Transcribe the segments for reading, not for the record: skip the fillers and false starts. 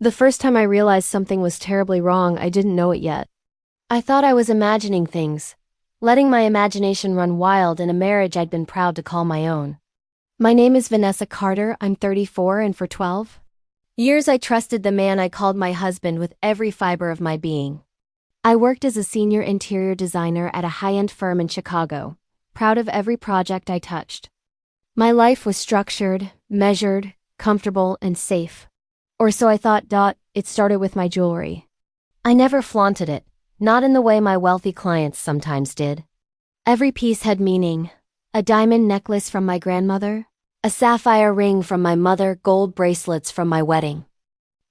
The first time I realized something was terribly wrong, I didn't know it yet. I thought I was imagining things, letting my imagination run wild in a marriage I'd been proud to call my own. My name is Vanessa Carter, I'm 34, and for 12 years I trusted the man I called my husband with every fiber of my being. I worked as a senior interior designer at a high-end firm in Chicago, proud of every project I touched. My life was structured, measured, comfortable, and safe. Or so I thought. It started with my jewelry. I never flaunted it, not in the way my wealthy clients sometimes did. Every piece had meaning. A diamond necklace from my grandmother, a sapphire ring from my mother, gold bracelets from my wedding.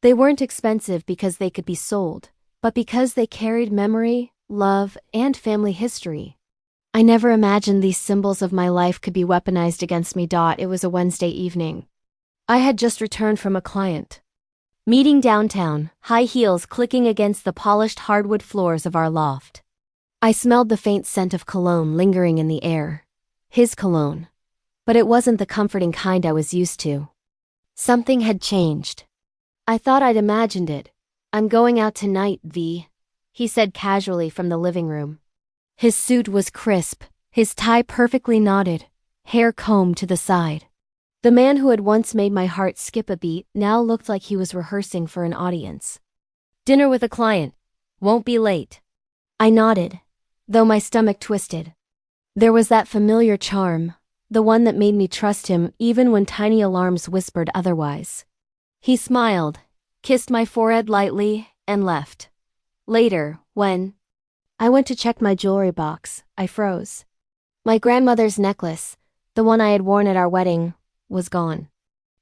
They weren't expensive because they could be sold, but because they carried memory, love, and family history. I never imagined these symbols of my life could be weaponized against me. It was a Wednesday evening. I had just returned from a client meeting downtown, high heels clicking against the polished hardwood floors of our loft. I smelled the faint scent of cologne lingering in the air. His cologne. But it wasn't the comforting kind I was used to. Something had changed. I thought I'd imagined it. I'm going out tonight, V, he said casually from the living room. His suit was crisp, his tie perfectly knotted, hair combed to the side. The man who had once made my heart skip a beat now looked like he was rehearsing for an audience. Dinner with a client. Won't be late. I nodded, though my stomach twisted. There was that familiar charm, the one that made me trust him even when tiny alarms whispered otherwise. He smiled, kissed my forehead lightly, and left. Later, when I went to check my jewelry box, I froze. My grandmother's necklace, the one I had worn at our wedding, was gone.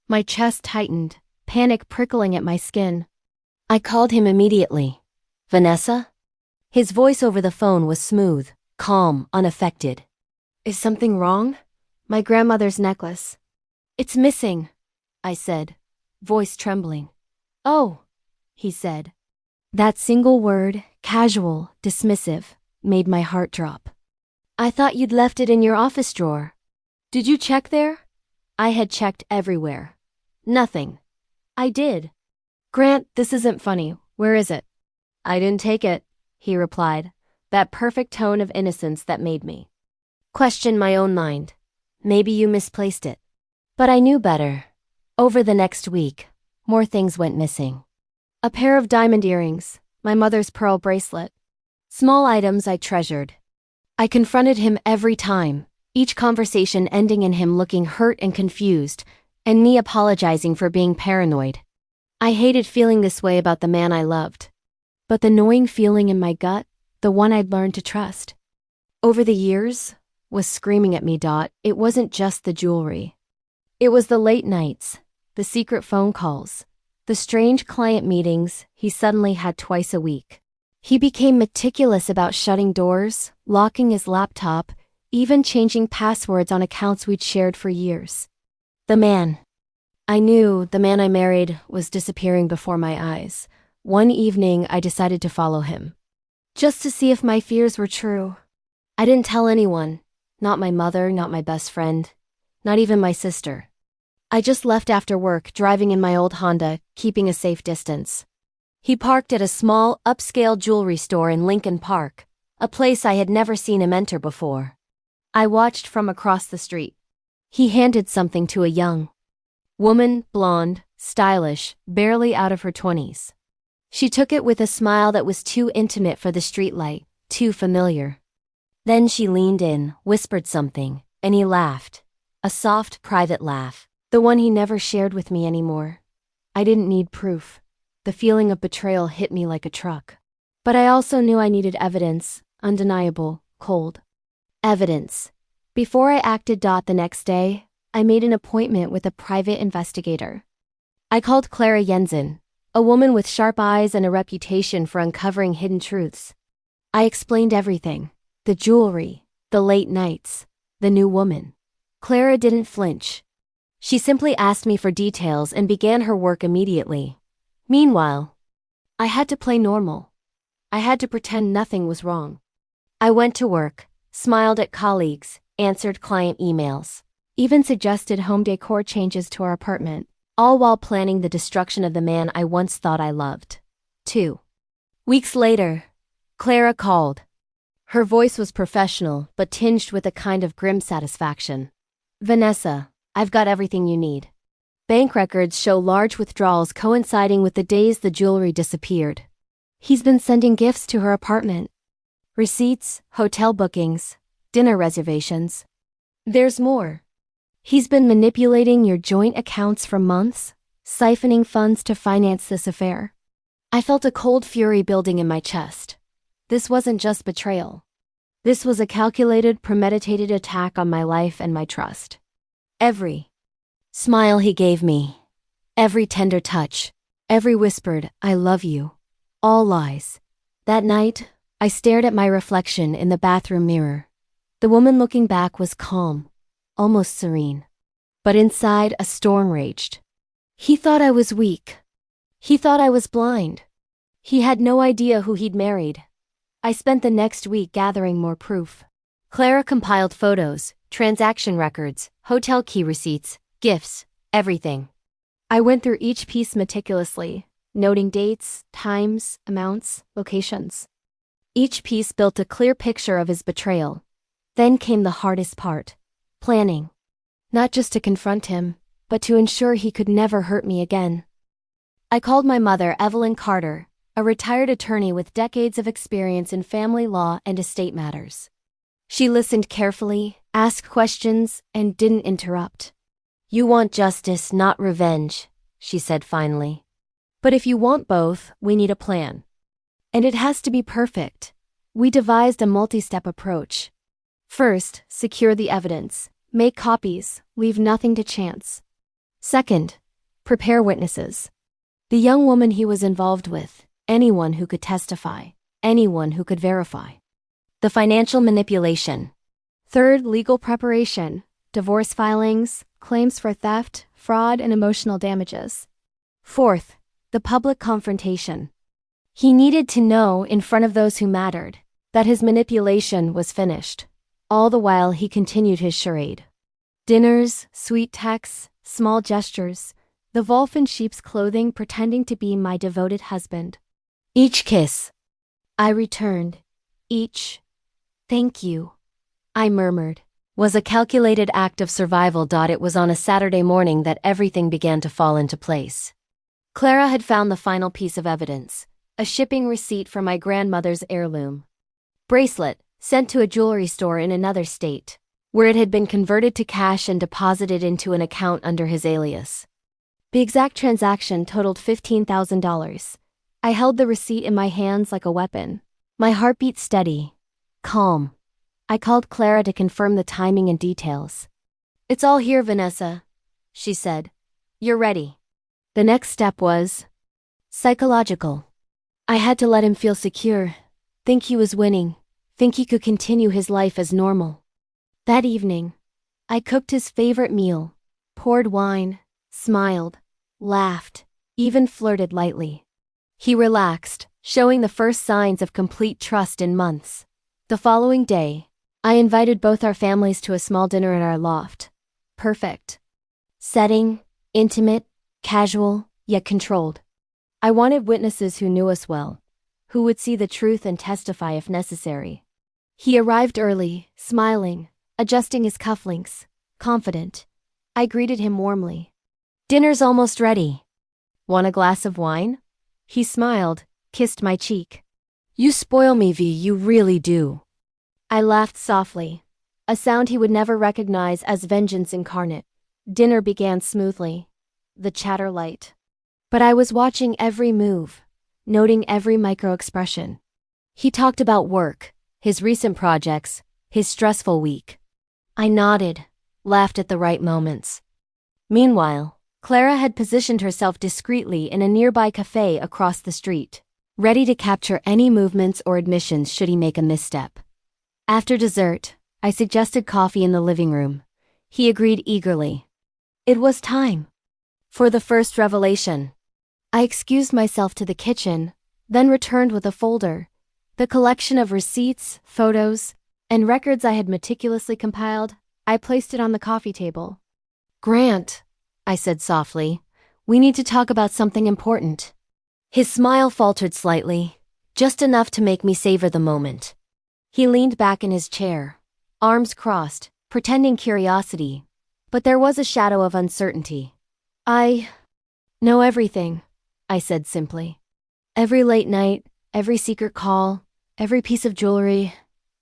My chest tightened, panic prickling at my skin. I called him immediately. Vanessa? His voice over the phone was smooth, calm, unaffected. Is something wrong? My grandmother's necklace. It's missing, I said, voice trembling. Oh, he said. That single word, casual, dismissive, made my heart drop. I thought you'd left it in your office drawer. Did you check there? I had checked everywhere. Nothing. I did. Grant, this isn't funny. Where is it? I didn't take it, he replied, that perfect tone of innocence that made me question my own mind. Maybe you misplaced it. But I knew better. Over the next week, more things went missing. A pair of diamond earrings, my mother's pearl bracelet. Small items I treasured. I confronted him every time, each conversation ending in him looking hurt and confused, and me apologizing for being paranoid. I hated feeling this way about the man I loved. But the gnawing feeling in my gut, the one I'd learned to trust over the years, was screaming at me. It wasn't just the jewelry. It was the late nights, the secret phone calls, the strange client meetings he suddenly had twice a week. He became meticulous about shutting doors, locking his laptop, even changing passwords on accounts we'd shared for years. The man I married was disappearing before my eyes. One evening I decided to follow him. Just to see if my fears were true. I didn't tell anyone, not my mother, not my best friend, not even my sister. I just left after work, driving in my old Honda, keeping a safe distance. He parked at a small, upscale jewelry store in Lincoln Park, a place I had never seen him enter before. I watched from across the street. He handed something to a young woman, blonde, stylish, barely out of her 20s. She took it with a smile that was too intimate for the streetlight, too familiar. Then she leaned in, whispered something, and he laughed. A soft, private laugh, the one he never shared with me anymore. I didn't need proof. The feeling of betrayal hit me like a truck. But I also knew I needed evidence, undeniable, cold evidence. Before I acted. The next day, I made an appointment with a private investigator. I called Clara Jensen, a woman with sharp eyes and a reputation for uncovering hidden truths. I explained everything. The jewelry, the late nights, the new woman. Clara didn't flinch. She simply asked me for details and began her work immediately. Meanwhile, I had to play normal. I had to pretend nothing was wrong. I went to work, smiled at colleagues, answered client emails, even suggested home decor changes to our apartment, all while planning the destruction of the man I once thought I loved. 2 weeks later, Clara called. Her voice was professional, but tinged with a kind of grim satisfaction. Vanessa, I've got everything you need. Bank records show large withdrawals coinciding with the days the jewelry disappeared. He's been sending gifts to her apartment. Receipts, hotel bookings, dinner reservations. There's more. He's been manipulating your joint accounts for months, siphoning funds to finance this affair. I felt a cold fury building in my chest. This wasn't just betrayal. This was a calculated, premeditated attack on my life and my trust. Every smile he gave me, every tender touch, every whispered, "I love you," all lies. That night, I stared at my reflection in the bathroom mirror. The woman looking back was calm, almost serene. But inside, a storm raged. He thought I was weak. He thought I was blind. He had no idea who he'd married. I spent the next week gathering more proof. Clara compiled photos, transaction records, hotel key receipts, gifts, everything. I went through each piece meticulously, noting dates, times, amounts, locations. Each piece built a clear picture of his betrayal. Then came the hardest part: planning. Not just to confront him, but to ensure he could never hurt me again. I called my mother, Evelyn Carter, a retired attorney with decades of experience in family law and estate matters. She listened carefully, asked questions, and didn't interrupt. "You want justice, not revenge," she said finally. "But if you want both, we need a plan. And it has to be perfect." We devised a multi-step approach. First, secure the evidence. Make copies, leave nothing to chance. Second, prepare witnesses. The young woman he was involved with, anyone who could testify, anyone who could verify. The financial manipulation. Third, legal preparation. Divorce filings, claims for theft, fraud, and emotional damages. Fourth, the public confrontation. He needed to know, in front of those who mattered, that his manipulation was finished. All the while he continued his charade. Dinners, sweet texts, small gestures, the wolf in sheep's clothing pretending to be my devoted husband. Each kiss, I returned. Each "thank you," I murmured, was a calculated act of survival. It was on a Saturday morning that everything began to fall into place. Clara had found the final piece of evidence, a shipping receipt for my grandmother's heirloom bracelet, sent to a jewelry store in another state, where it had been converted to cash and deposited into an account under his alias. The exact transaction totaled $15,000. I held the receipt in my hands like a weapon, my heartbeat steady, calm. I called Clara to confirm the timing and details. "It's all here, Vanessa," she said. "You're ready." The next step was psychological. I had to let him feel secure, think he was winning, think he could continue his life as normal. That evening, I cooked his favorite meal, poured wine, smiled, laughed, even flirted lightly. He relaxed, showing the first signs of complete trust in months. The following day, I invited both our families to a small dinner in our loft. Perfect. Setting, intimate, casual, yet controlled. I wanted witnesses who knew us well, who would see the truth and testify if necessary. He arrived early, smiling, adjusting his cufflinks, confident. I greeted him warmly. "Dinner's almost ready. Want a glass of wine?" He smiled, kissed my cheek. "You spoil me, V, you really do." I laughed softly, a sound he would never recognize as vengeance incarnate. Dinner began smoothly, the chatter light. But I was watching every move, noting every micro-expression. He talked about work, his recent projects, his stressful week. I nodded, laughed at the right moments. Meanwhile, Clara had positioned herself discreetly in a nearby cafe across the street, ready to capture any movements or admissions should he make a misstep. After dessert, I suggested coffee in the living room. He agreed eagerly. It was time for the first revelation. I excused myself to the kitchen, then returned with a folder, the collection of receipts, photos, and records I had meticulously compiled. I placed it on the coffee table. "Grant," I said softly, We need to talk about something important. His smile faltered slightly, just enough to make me savor the moment. He leaned back in his chair, arms crossed, pretending curiosity, but there was a shadow of uncertainty. I know everything, I said simply. Every late night, every secret call, every piece of jewelry,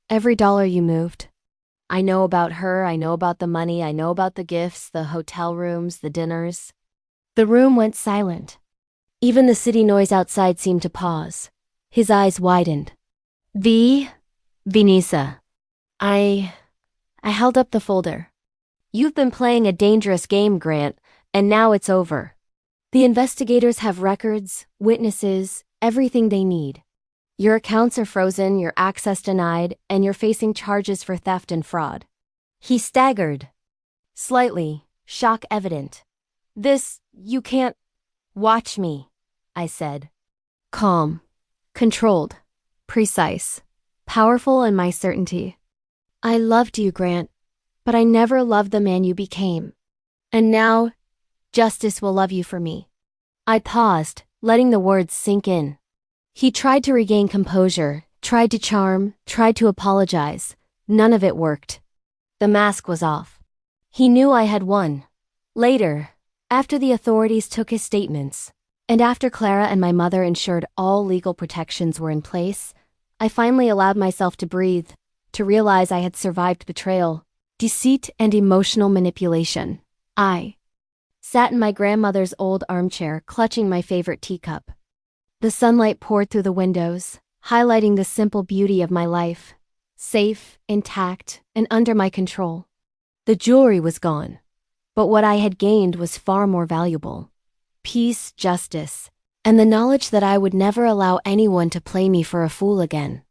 every dollar you moved. I know about her, I know about the money, I know about the gifts, the hotel rooms, the dinners. The room went silent. Even the city noise outside seemed to pause. His eyes widened. Vanessa. I held up the folder. You've been playing a dangerous game, Grant, and now it's over. The investigators have records, witnesses, everything they need. Your accounts are frozen, your access denied, and you're facing charges for theft and fraud. He staggered. Slightly, shock evident. You can't. Watch me, I said. Calm, controlled, precise, powerful in my certainty. I loved you, Grant, but I never loved the man you became. And now, justice will love you for me. I paused, letting the words sink in. He tried to regain composure, tried to charm, tried to apologize. None of it worked. The mask was off. He knew I had won. Later, after the authorities took his statements, and after Clara and my mother ensured all legal protections were in place, I finally allowed myself to breathe, to realize I had survived betrayal, deceit, and emotional manipulation. I sat in my grandmother's old armchair, clutching my favorite teacup. The sunlight poured through the windows, highlighting the simple beauty of my life, safe, intact, and under my control. The jewelry was gone, but what I had gained was far more valuable. Peace, justice, and the knowledge that I would never allow anyone to play me for a fool again.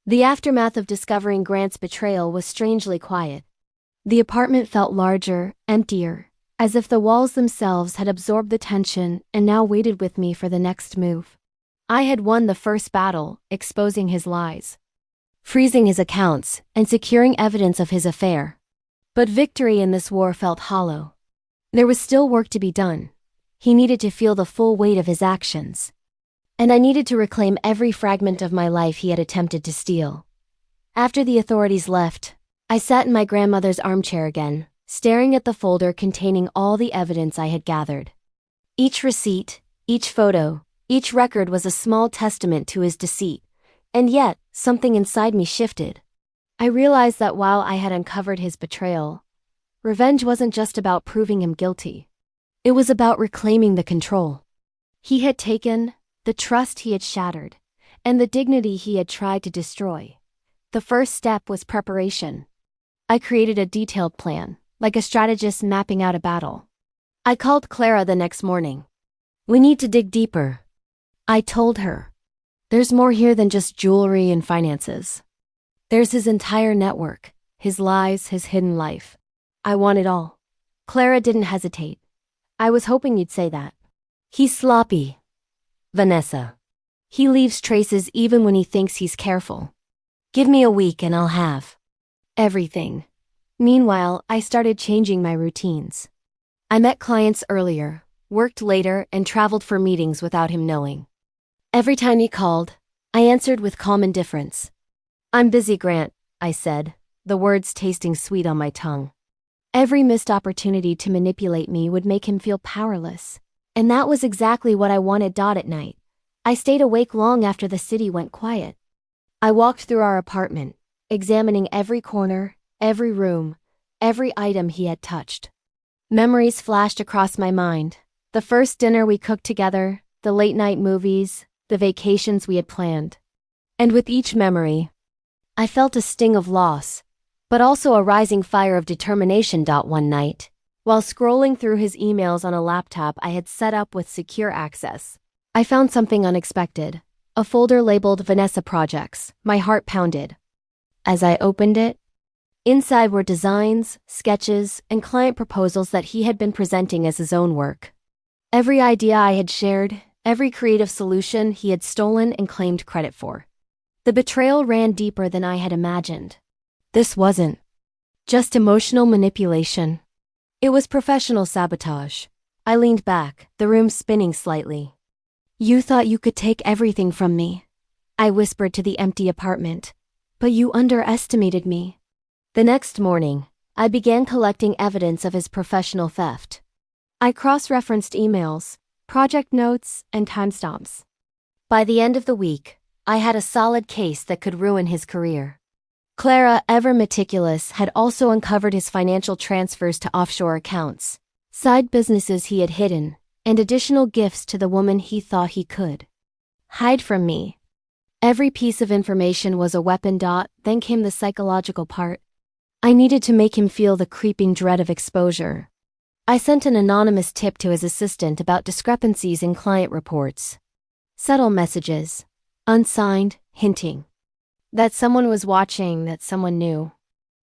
The aftermath of discovering Grant's betrayal was strangely quiet. The apartment felt larger, emptier, as if the walls themselves had absorbed the tension and now waited with me for the next move. I had won the first battle, exposing his lies, freezing his accounts, and securing evidence of his affair. But victory in this war felt hollow. There was still work to be done. He needed to feel the full weight of his actions. And I needed to reclaim every fragment of my life he had attempted to steal. After the authorities left, I sat in my grandmother's armchair again, staring at the folder containing all the evidence I had gathered. Each receipt, each photo, each record was a small testament to his deceit, and yet, something inside me shifted. I realized that while I had uncovered his betrayal, revenge wasn't just about proving him guilty. It was about reclaiming the control he had taken, the trust he had shattered, and the dignity he had tried to destroy. The first step was preparation. I created a detailed plan, like a strategist mapping out a battle. I called Clara the next morning. We need to dig deeper, I told her. There's more here than just jewelry and finances. There's his entire network, his lies, his hidden life. I want it all. Clara didn't hesitate. I was hoping you'd say that. He's sloppy, Vanessa. He leaves traces even when he thinks he's careful. Give me a week and I'll have everything. Meanwhile, I started changing my routines. I met clients earlier, worked later, and traveled for meetings without him knowing. Every time he called, I answered with calm indifference. I'm busy, Grant, I said, the words tasting sweet on my tongue. Every missed opportunity to manipulate me would make him feel powerless. And that was exactly what I wanted. At night, I stayed awake long after the city went quiet. I walked through our apartment, examining every corner, every room, every item he had touched. Memories flashed across my mind. The first dinner we cooked together, the late-night movies, the vacations we had planned. And with each memory, I felt a sting of loss, but also a rising fire of determination. One night, while scrolling through his emails on a laptop I had set up with secure access, I found something unexpected. A folder labeled Vanessa Projects. My heart pounded. As I opened it, inside were designs, sketches, and client proposals that he had been presenting as his own work. Every idea I had shared, every creative solution he had stolen and claimed credit for. The betrayal ran deeper than I had imagined. This wasn't just emotional manipulation. It was professional sabotage. I leaned back, the room spinning slightly. You thought you could take everything from me, I whispered to the empty apartment. But you underestimated me. The next morning, I began collecting evidence of his professional theft. I cross-referenced emails, project notes, and timestamps. By the end of the week, I had a solid case that could ruin his career. Clara, ever meticulous, had also uncovered his financial transfers to offshore accounts, side businesses he had hidden, and additional gifts to the woman he thought he could hide from me. Every piece of information was a weapon. Then came the psychological part. I needed to make him feel the creeping dread of exposure. I sent an anonymous tip to his assistant about discrepancies in client reports. Subtle messages, unsigned, hinting that someone was watching, that someone knew.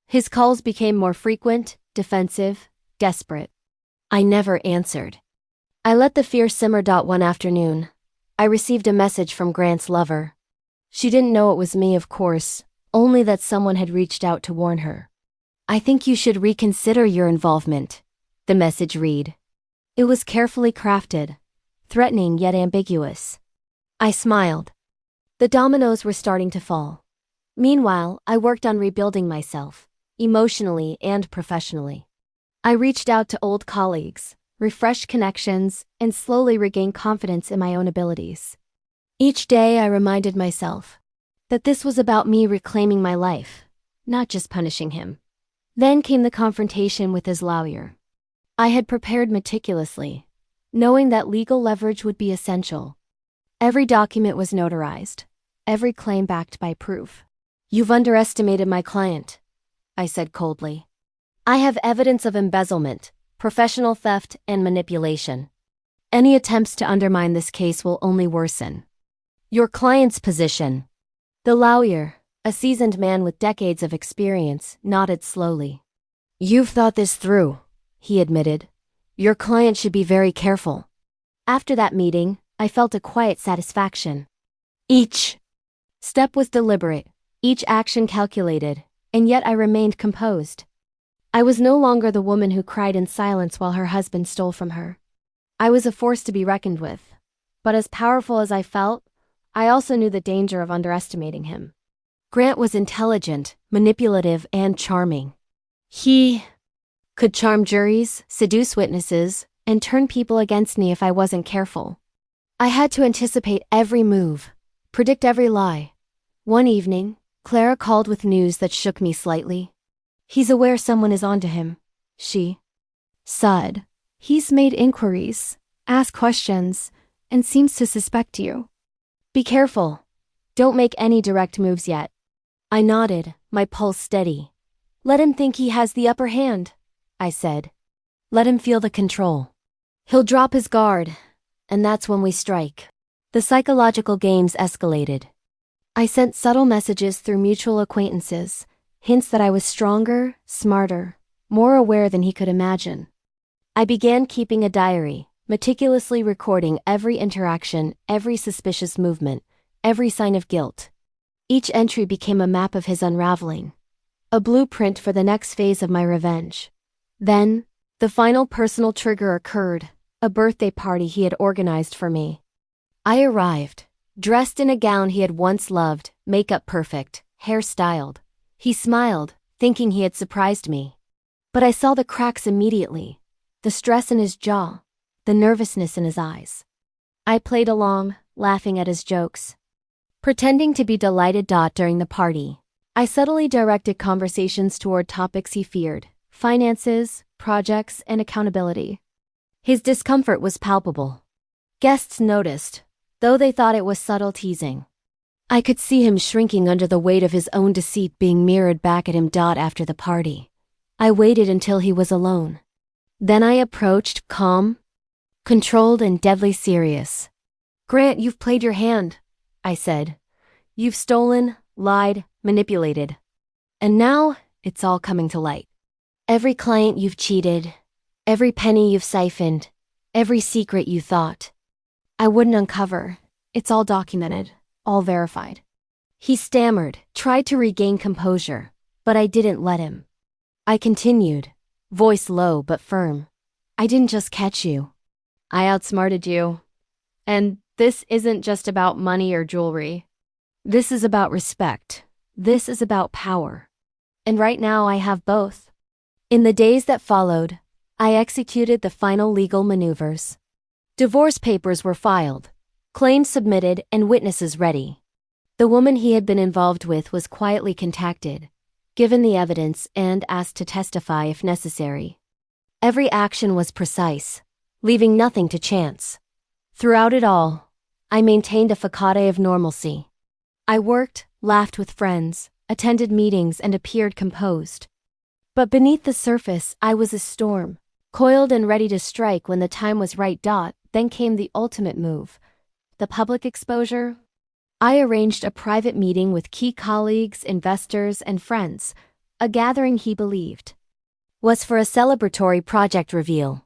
His calls became more frequent, defensive, desperate. I never answered. I let the fear simmer. One afternoon, I received a message from Grant's lover. She didn't know it was me, of course, only that someone had reached out to warn her. I think you should reconsider your involvement, the message read. It was carefully crafted, threatening yet ambiguous. I smiled. The dominoes were starting to fall. Meanwhile, I worked on rebuilding myself, emotionally and professionally. I reached out to old colleagues, refreshed connections, and slowly regained confidence in my own abilities. Each day I reminded myself that this was about me reclaiming my life, not just punishing him. Then came the confrontation with his lawyer. I had prepared meticulously, knowing that legal leverage would be essential. Every document was notarized, every claim backed by proof. You've underestimated my client, I said coldly. I have evidence of embezzlement, professional theft, and manipulation. Any attempts to undermine this case will only worsen your client's position. The lawyer, a seasoned man with decades of experience, nodded slowly. You've thought this through, he admitted. Your client should be very careful. After that meeting, I felt a quiet satisfaction. Each step was deliberate, each action calculated, and yet I remained composed. I was no longer the woman who cried in silence while her husband stole from her. I was a force to be reckoned with. But as powerful as I felt, I also knew the danger of underestimating him. Grant was intelligent, manipulative, and charming. He could charm juries, seduce witnesses, and turn people against me if I wasn't careful. I had to anticipate every move, predict every lie. One evening, Clara called with news that shook me slightly. He's aware someone is onto him, she said. He's made inquiries, asked questions, and seems to suspect you. Be careful. Don't make any direct moves yet. I nodded, my pulse steady. Let him think he has the upper hand, I said. Let him feel the control. He'll drop his guard, and that's when we strike. The psychological games escalated. I sent subtle messages through mutual acquaintances, hints that I was stronger, smarter, more aware than he could imagine. I began keeping a diary, meticulously recording every interaction, every suspicious movement, every sign of guilt. Each entry became a map of his unraveling, a blueprint for the next phase of my revenge. Then, the final personal trigger occurred, a birthday party he had organized for me. I arrived, dressed in a gown he had once loved, makeup perfect, hair styled. He smiled, thinking he had surprised me. But I saw the cracks immediately, the stress in his jaw, the nervousness in his eyes. I played along, laughing at his jokes, pretending to be delighted. During the party, I subtly directed conversations toward topics he feared: finances, projects, and accountability. His discomfort was palpable. Guests noticed, though they thought it was subtle teasing. I could see him shrinking under the weight of his own deceit being mirrored back at him. After the party, I waited until he was alone. Then I approached, calm, controlled, and deadly serious. Grant, you've played your hand, I said. You've stolen, lied, manipulated. And now, it's all coming to light. Every client you've cheated, every penny you've siphoned, every secret you thought I wouldn't uncover, it's all documented, all verified. He stammered, tried to regain composure, but I didn't let him. I continued, voice low but firm. I didn't just catch you. I outsmarted you. And this isn't just about money or jewelry. This is about respect. This is about power. And right now I have both. In the days that followed, I executed the final legal maneuvers. Divorce papers were filed, claims submitted, and witnesses ready. The woman he had been involved with was quietly contacted, given the evidence, and asked to testify if necessary. Every action was precise, leaving nothing to chance. Throughout it all, I maintained a facade of normalcy. I worked, laughed with friends, attended meetings, and appeared composed. But beneath the surface, I was a storm, coiled and ready to strike when the time was right. Then came the ultimate move. The public exposure. I arranged a private meeting with key colleagues, investors, and friends, a gathering he believed was for a celebratory project reveal.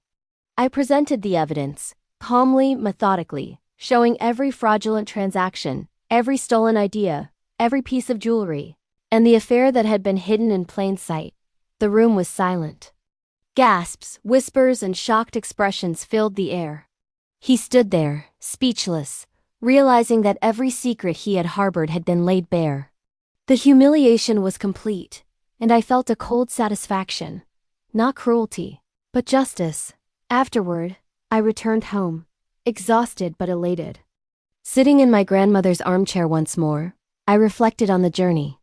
I presented the evidence, calmly, methodically, showing every fraudulent transaction, every stolen idea, every piece of jewelry, and the affair that had been hidden in plain sight. The room was silent. Gasps, whispers, and shocked expressions filled the air. He stood there, speechless, realizing that every secret he had harbored had been laid bare. The humiliation was complete, and I felt a cold satisfaction. Not cruelty, but justice. Afterward, I returned home, exhausted but elated. Sitting in my grandmother's armchair once more, I reflected on the journey.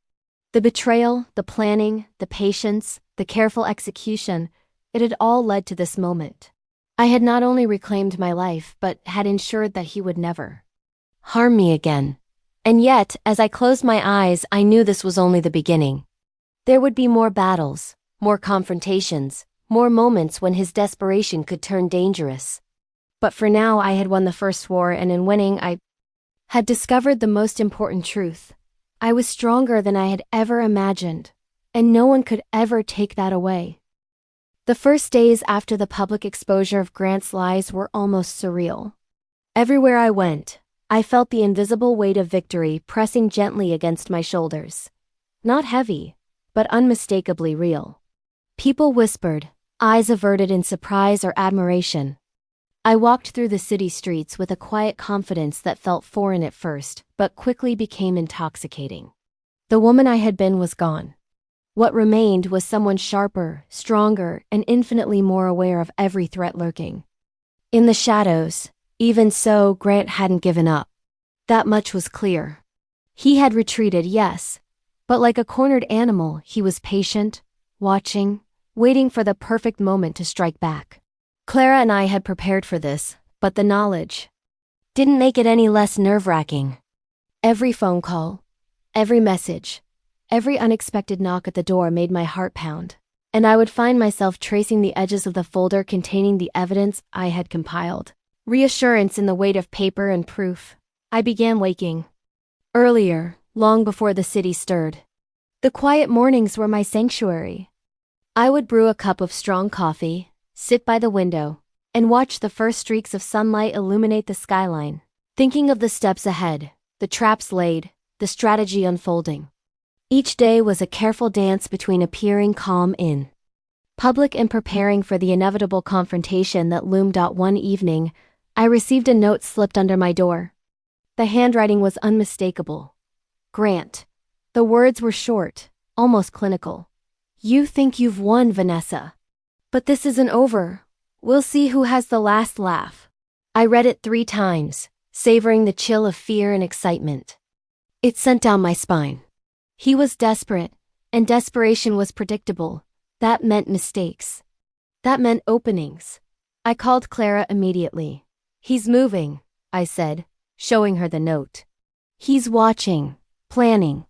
The betrayal, the planning, the patience, the careful execution, it had all led to this moment. I had not only reclaimed my life, but had ensured that he would never harm me again. And yet, as I closed my eyes, I knew this was only the beginning. There would be more battles, more confrontations, more moments when his desperation could turn dangerous. But for now, I had won the first war, and in winning, I had discovered the most important truth. I was stronger than I had ever imagined, and no one could ever take that away. The first days after the public exposure of Grant's lies were almost surreal. Everywhere I went, I felt the invisible weight of victory pressing gently against my shoulders. Not heavy, but unmistakably real. People whispered, eyes averted in surprise or admiration. I walked through the city streets with a quiet confidence that felt foreign at first, but quickly became intoxicating. The woman I had been was gone. What remained was someone sharper, stronger, and infinitely more aware of every threat lurking. In the shadows, even so, Grant hadn't given up. That much was clear. He had retreated, yes, but like a cornered animal, he was patient, watching, waiting for the perfect moment to strike back. Clara and I had prepared for this, but the knowledge didn't make it any less nerve-wracking. Every phone call, every message, every unexpected knock at the door made my heart pound, and I would find myself tracing the edges of the folder containing the evidence I had compiled. Reassurance in the weight of paper and proof. I began waking earlier, long before the city stirred. The quiet mornings were my sanctuary. I would brew a cup of strong coffee, sit by the window, and watch the first streaks of sunlight illuminate the skyline, thinking of the steps ahead, the traps laid, the strategy unfolding. Each day was a careful dance between appearing calm in public and preparing for the inevitable confrontation that loomed. One evening, I received a note slipped under my door. The handwriting was unmistakable. Grant. The words were short, almost clinical. You think you've won, Vanessa. But this isn't over. We'll see who has the last laugh. I read it 3 times, savoring the chill of fear and excitement. It sent down my spine. He was desperate, and desperation was predictable. That meant mistakes. That meant openings. I called Clara immediately. He's moving, I said, showing her the note. He's watching, planning.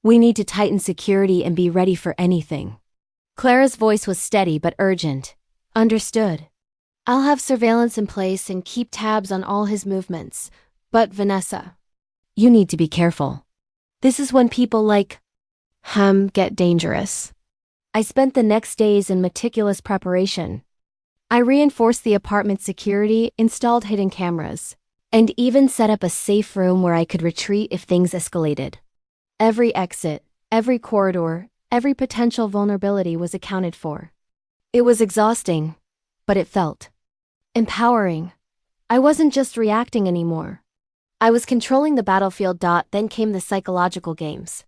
We need to tighten security and be ready for anything. Clara's voice was steady but urgent. Understood. I'll have surveillance in place and keep tabs on all his movements. But Vanessa, you need to be careful. This is when people like him get dangerous. I spent the next days in meticulous preparation. I reinforced the apartment's security, installed hidden cameras, and even set up a safe room where I could retreat if things escalated. Every exit, every corridor, every potential vulnerability was accounted for. It was exhausting, but it felt empowering. I wasn't just reacting anymore. I was controlling the battlefield. Then came the psychological games.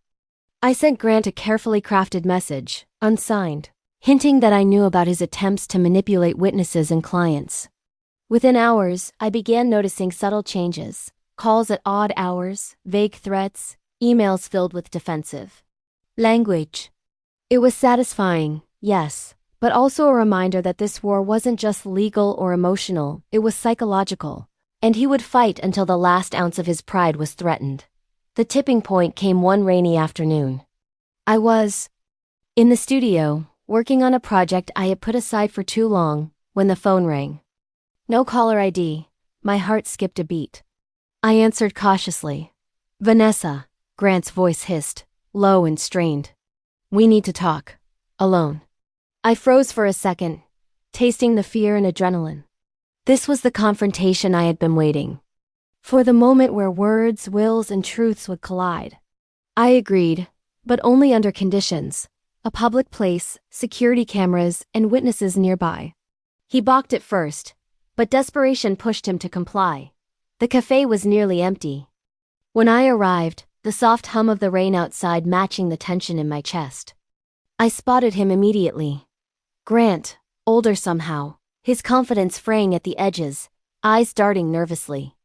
I sent Grant a carefully crafted message, unsigned, hinting that I knew about his attempts to manipulate witnesses and clients. Within hours, I began noticing subtle changes: calls at odd hours, vague threats, emails filled with defensive language. It was satisfying, yes, but also a reminder that this war wasn't just legal or emotional, it was psychological, and he would fight until the last ounce of his pride was threatened. The tipping point came one rainy afternoon. I was in the studio, working on a project I had put aside for too long, when the phone rang. No caller ID. My heart skipped a beat. I answered cautiously. "Vanessa," Grant's voice hissed, low and strained. "We need to talk. Alone." I froze for a second, tasting the fear and adrenaline. This was the confrontation I had been waiting for, the moment where words, wills, and truths would collide. I agreed, but only under conditions: a public place, security cameras, and witnesses nearby. He balked at first, but desperation pushed him to comply. The cafe was nearly empty. When I arrived, the soft hum of the rain outside matching the tension in my chest. I spotted him immediately. Grant, older somehow, his confidence fraying at the edges, eyes darting nervously.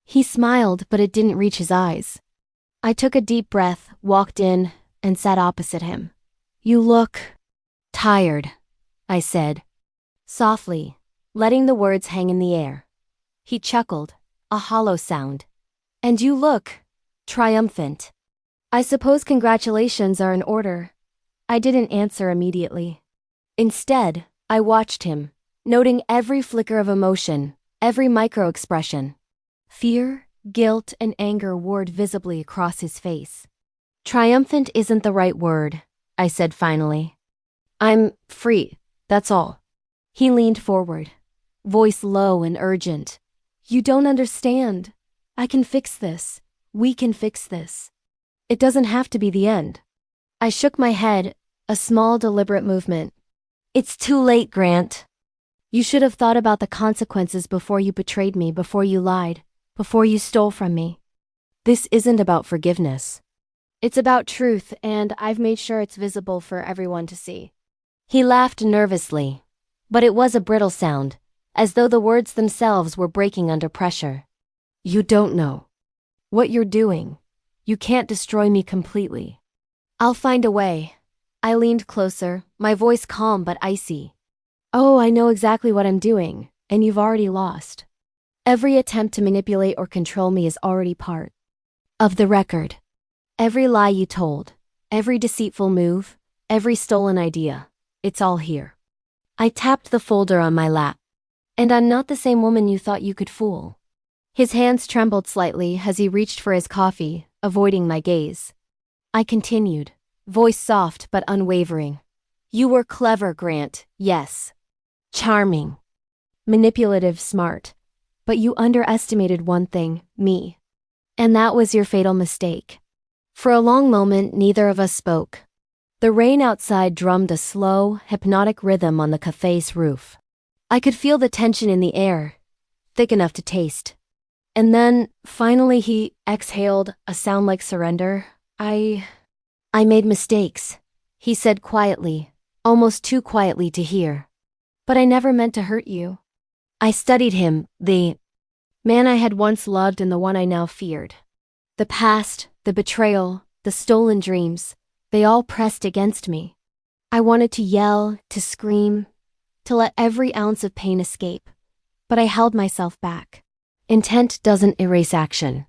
He smiled, but it didn't reach his eyes. I took a deep breath, walked in, and sat opposite him. "You look tired," I said, softly, letting the words hang in the air. He chuckled, a hollow sound. "And you look triumphant. I suppose congratulations are in order." I didn't answer immediately. Instead, I watched him, noting every flicker of emotion, every micro-expression. Fear, guilt, and anger warred visibly across his face. "Triumphant isn't the right word," I said finally. "I'm free, that's all." He leaned forward, voice low and urgent. "You don't understand. I can fix this. We can fix this. It doesn't have to be the end." I shook my head, a small deliberate movement. "It's too late, Grant. You should have thought about the consequences before you betrayed me, before you lied, before you stole from me. This isn't about forgiveness. It's about truth, and I've made sure it's visible for everyone to see." He laughed nervously, but it was a brittle sound, as though the words themselves were breaking under pressure. "You don't know what you're doing. You can't destroy me completely." "I'll find a way." I leaned closer, my voice calm but icy. "Oh, I know exactly what I'm doing, and you've already lost. Every attempt to manipulate or control me is already part of the record. Every lie you told, every deceitful move, every stolen idea, it's all here." I tapped the folder on my lap. "And I'm not the same woman you thought you could fool." His hands trembled slightly as he reached for his coffee, avoiding my gaze. I continued, voice soft but unwavering. "You were clever, Grant, yes. Charming. Manipulative, smart. But you underestimated one thing, me. And that was your fatal mistake." For a long moment, neither of us spoke. The rain outside drummed a slow, hypnotic rhythm on the cafe's roof. I could feel the tension in the air, thick enough to taste. And then, finally, he exhaled, a sound like surrender. I made mistakes," he said quietly, almost too quietly to hear. "But I never meant to hurt you." I studied him, the man I had once loved and the one I now feared. The past, the betrayal, the stolen dreams, they all pressed against me. I wanted to yell, to scream, to let every ounce of pain escape, but I held myself back. "Intent doesn't erase action,"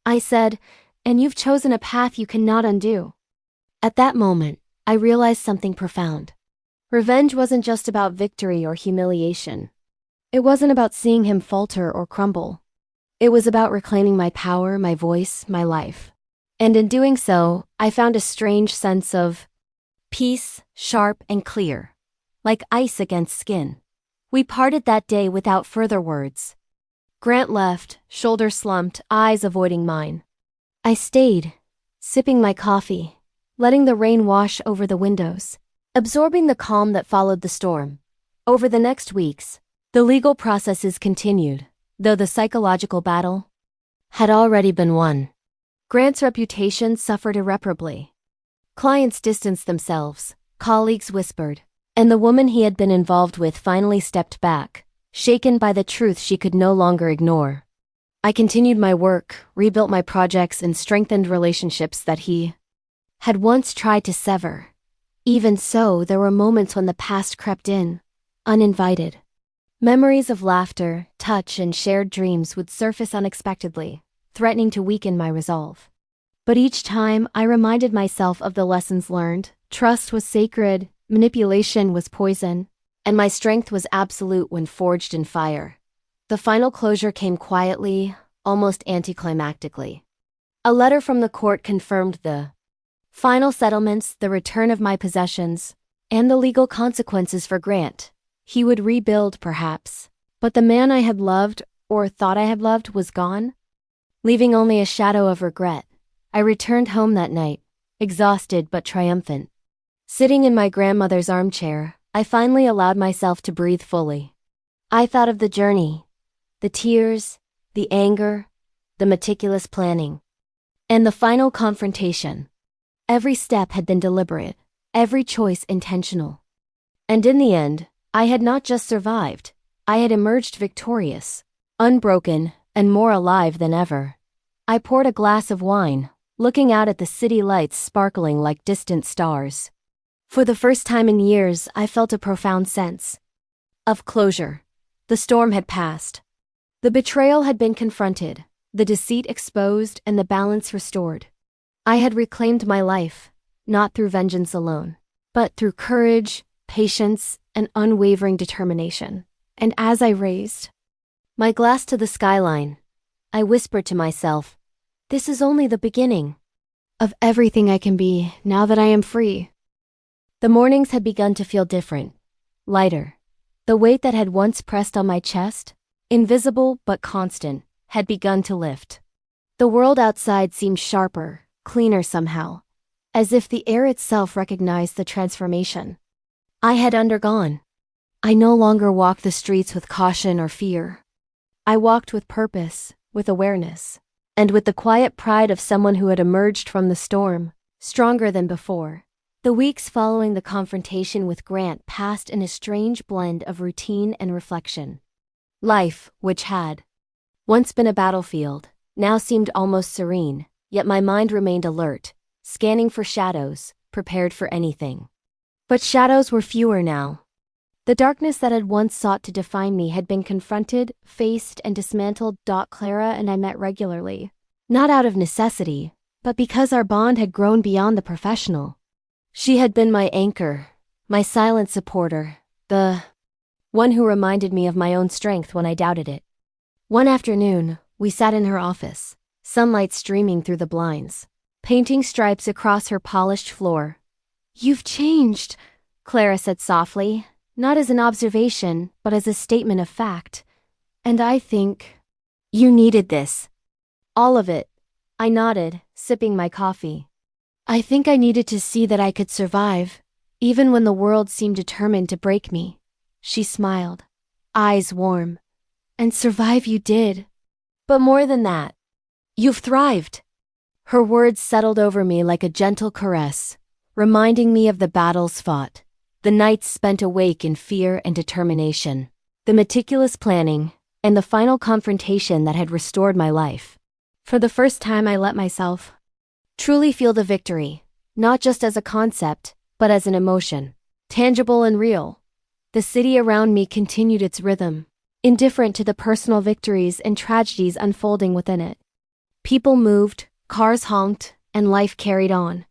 I said, "and you've chosen a path you cannot undo." At that moment, I realized something profound. Revenge wasn't just about victory or humiliation. It wasn't about seeing him falter or crumble. It was about reclaiming my power, my voice, my life. And in doing so, I found a strange sense of peace, sharp and clear, like ice against skin. We parted that day without further words. Grant left, shoulders slumped, eyes avoiding mine. I stayed, sipping my coffee, letting the rain wash over the windows, absorbing the calm that followed the storm. Over the next weeks, the legal processes continued. though the psychological battle had already been won. Grant's reputation suffered irreparably. Clients distanced themselves, colleagues whispered, and the woman he had been involved with finally stepped back, shaken by the truth she could no longer ignore. I continued my work, rebuilt my projects, and strengthened relationships that he had once tried to sever. Even so, there were moments when the past crept in, uninvited. Memories of laughter, touch, and shared dreams would surface unexpectedly, threatening to weaken my resolve. But each time, I reminded myself of the lessons learned. Trust was sacred, manipulation was poison, and my strength was absolute when forged in fire. The final closure came quietly, almost anticlimactically. A letter from the court confirmed the final settlements, the return of my possessions, and the legal consequences for Grant. He would rebuild, perhaps, but the man I had loved, or thought I had loved, was gone, leaving only a shadow of regret. I returned home that night, exhausted but triumphant. Sitting in my grandmother's armchair, I finally allowed myself to breathe fully. I thought of the journey, the tears, the anger, the meticulous planning, and the final confrontation. Every step had been deliberate, every choice intentional. And in the end, I had not just survived, I had emerged victorious, unbroken, and more alive than ever. I poured a glass of wine, looking out at the city lights sparkling like distant stars. For the first time in years, I felt a profound sense of closure. The storm had passed. The betrayal had been confronted, the deceit exposed, and the balance restored. I had reclaimed my life, not through vengeance alone, but through courage, patience, and unwavering determination. And as I raised my glass to the skyline, I whispered to myself, "This is only the beginning of everything I can be now that I am free." The mornings had begun to feel different, lighter. The weight that had once pressed on my chest, invisible but constant, had begun to lift. The world outside seemed sharper, cleaner somehow, as if the air itself recognized the transformation I had undergone. I no longer walked the streets with caution or fear. I walked with purpose, with awareness, and with the quiet pride of someone who had emerged from the storm, stronger than before. The weeks following the confrontation with Grant passed in a strange blend of routine and reflection. Life, which had once been a battlefield, now seemed almost serene, yet my mind remained alert, scanning for shadows, prepared for anything. But shadows were fewer now. The darkness that had once sought to define me had been confronted, faced, and dismantled. Clara and I met regularly, not out of necessity, but because our bond had grown beyond the professional. She had been my anchor, my silent supporter, the one who reminded me of my own strength when I doubted it. One afternoon, we sat in her office, sunlight streaming through the blinds, painting stripes across her polished floor. "You've changed," Clara said softly, not as an observation, but as a statement of fact. "And I think you needed this." "All of it," I nodded, sipping my coffee. "I think I needed to see that I could survive, even when the world seemed determined to break me." She smiled, eyes warm. "And survive you did. But more than that, you've thrived." Her words settled over me like a gentle caress, reminding me of the battles fought, the nights spent awake in fear and determination, the meticulous planning, and the final confrontation that had restored my life. For the first time, I let myself truly feel the victory, not just as a concept, but as an emotion, tangible and real. The city around me continued its rhythm, indifferent to the personal victories and tragedies unfolding within it. People moved, cars honked, and life carried on.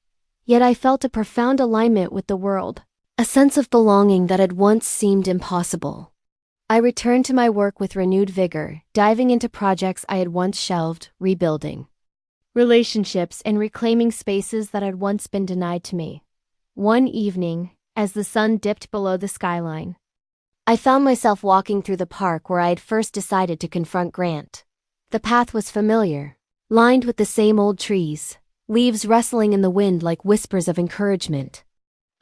Yet I felt a profound alignment with the world, a sense of belonging that had once seemed impossible. I returned to my work with renewed vigor, diving into projects I had once shelved, rebuilding relationships and reclaiming spaces that had once been denied to me. One evening, as the sun dipped below the skyline, I found myself walking through the park where I had first decided to confront Grant. The path was familiar, lined with the same old trees, leaves rustling in the wind like whispers of encouragement.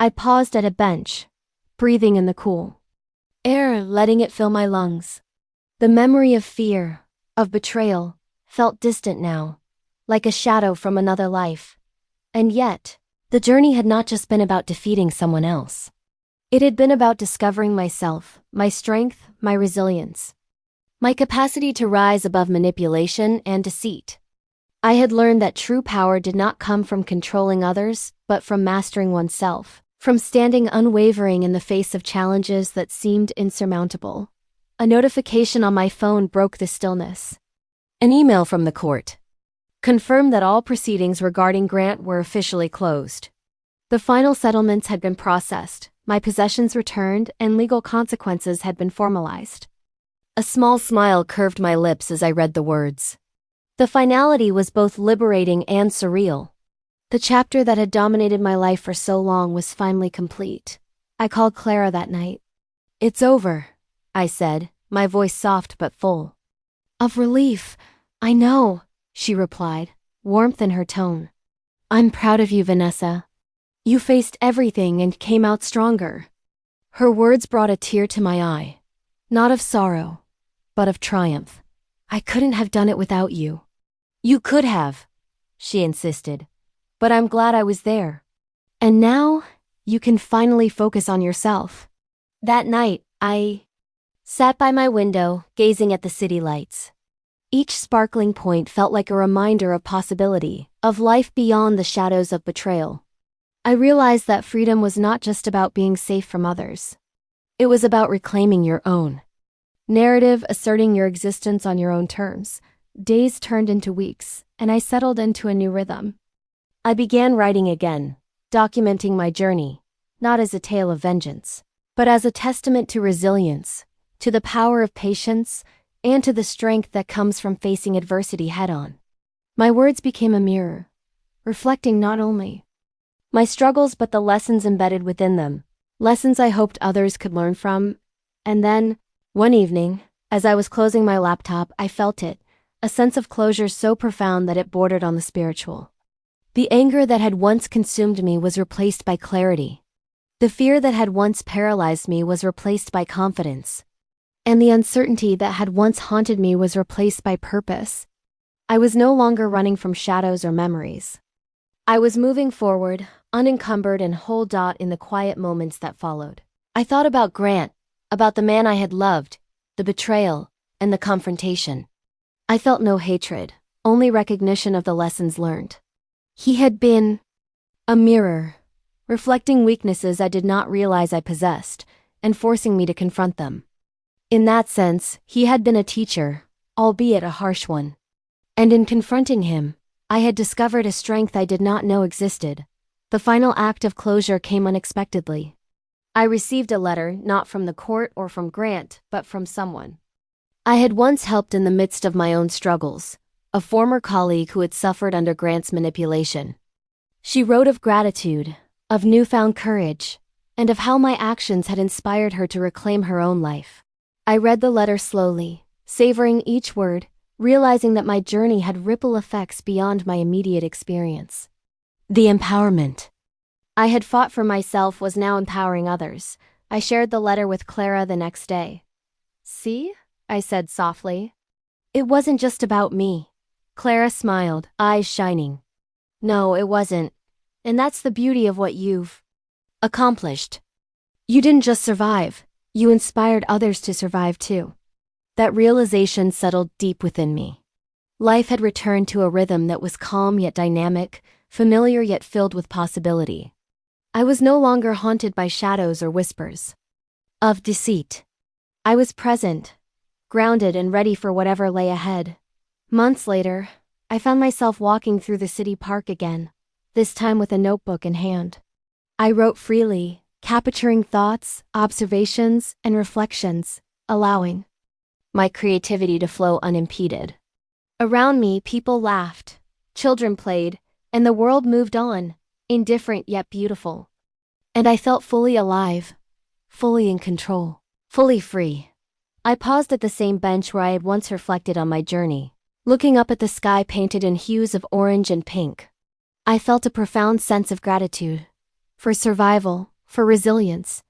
I paused at a bench, breathing in the cool air, letting it fill my lungs. The memory of fear, of betrayal, felt distant now, like a shadow from another life. And yet, the journey had not just been about defeating someone else. It had been about discovering myself, my strength, my resilience, my capacity to rise above manipulation and deceit. I had learned that true power did not come from controlling others, but from mastering oneself, from standing unwavering in the face of challenges that seemed insurmountable. A notification on my phone broke the stillness. An email from the court confirmed that all proceedings regarding Grant were officially closed. The final settlements had been processed, my possessions returned, and legal consequences had been formalized. A small smile curved my lips as I read the words. The finality was both liberating and surreal. The chapter that had dominated my life for so long was finally complete. I called Clara that night. "It's over," I said, my voice soft but full of relief. "I know," she replied, warmth in her tone. "I'm proud of you, Vanessa. You faced everything and came out stronger." Her words brought a tear to my eye. Not of sorrow, but of triumph. "I couldn't have done it without you." "You could have," she insisted. "But I'm glad I was there. And now, you can finally focus on yourself." That night, I sat by my window, gazing at the city lights. Each sparkling point felt like a reminder of possibility, of life beyond the shadows of betrayal. I realized that freedom was not just about being safe from others. It was about reclaiming your own narrative, asserting your existence on your own terms. Days turned into weeks, and I settled into a new rhythm. I began writing again, documenting my journey, not as a tale of vengeance, but as a testament to resilience, to the power of patience, and to the strength that comes from facing adversity head-on. My words became a mirror, reflecting not only my struggles but the lessons embedded within them, lessons I hoped others could learn from. And then, one evening, as I was closing my laptop, I felt it, a sense of closure so profound that it bordered on the spiritual. The anger that had once consumed me was replaced by clarity. The fear that had once paralyzed me was replaced by confidence. And the uncertainty that had once haunted me was replaced by purpose. I was no longer running from shadows or memories. I was moving forward, unencumbered and whole. In the quiet moments that followed, I thought about Grant, about the man I had loved, the betrayal, and the confrontation. I felt no hatred, only recognition of the lessons learned. He had been a mirror, reflecting weaknesses I did not realize I possessed, and forcing me to confront them. In that sense, he had been a teacher, albeit a harsh one. And in confronting him, I had discovered a strength I did not know existed. The final act of closure came unexpectedly. I received a letter not from the court or from Grant, but from someone I had once helped in the midst of my own struggles, a former colleague who had suffered under Grant's manipulation. She wrote of gratitude, of newfound courage, and of how my actions had inspired her to reclaim her own life. I read the letter slowly, savoring each word, realizing that my journey had ripple effects beyond my immediate experience. The empowerment I had fought for myself was now empowering others. I shared the letter with Clara the next day. "See?" I said softly. "It wasn't just about me." Clara smiled, eyes shining. "No, it wasn't. And that's the beauty of what you've accomplished. You didn't just survive, you inspired others to survive too." That realization settled deep within me. Life had returned to a rhythm that was calm yet dynamic, familiar yet filled with possibility. I was no longer haunted by shadows or whispers of deceit. I was present, grounded and ready for whatever lay ahead. Months later, I found myself walking through the city park again, this time with a notebook in hand. I wrote freely, capturing thoughts, observations, and reflections, allowing my creativity to flow unimpeded. Around me, people laughed, children played, and the world moved on, indifferent yet beautiful. And I felt fully alive, fully in control, fully free. I paused at the same bench where I had once reflected on my journey, looking up at the sky painted in hues of orange and pink. I felt a profound sense of gratitude for survival, for resilience,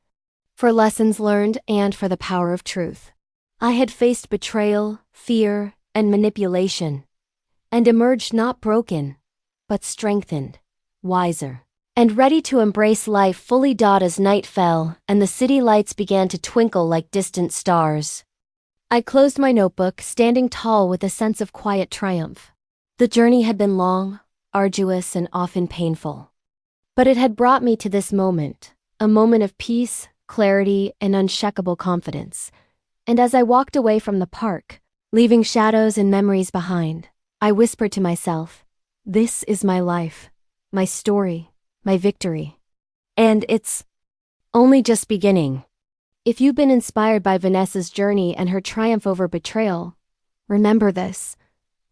for lessons learned, and for the power of truth. I had faced betrayal, fear, and manipulation, and emerged not broken, but strengthened, wiser, and ready to embrace life fully. As night fell and the city lights began to twinkle like distant stars, I closed my notebook, standing tall with a sense of quiet triumph. The journey had been long, arduous, and often painful. But it had brought me to this moment, a moment of peace, clarity, and unshakable confidence. And as I walked away from the park, leaving shadows and memories behind, I whispered to myself, "This is my life, my story, my victory. And it's only just beginning." If you've been inspired by Vanessa's journey and her triumph over betrayal, remember this: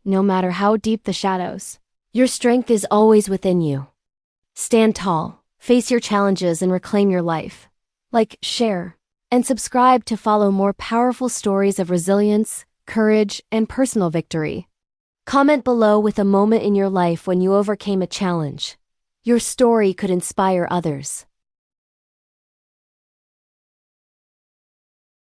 no matter how deep the shadows, your strength is always within you. Stand tall, face your challenges, and reclaim your life. Like, share, and subscribe to follow more powerful stories of resilience, courage, and personal victory. Comment below with a moment in your life when you overcame a challenge. Your story could inspire others.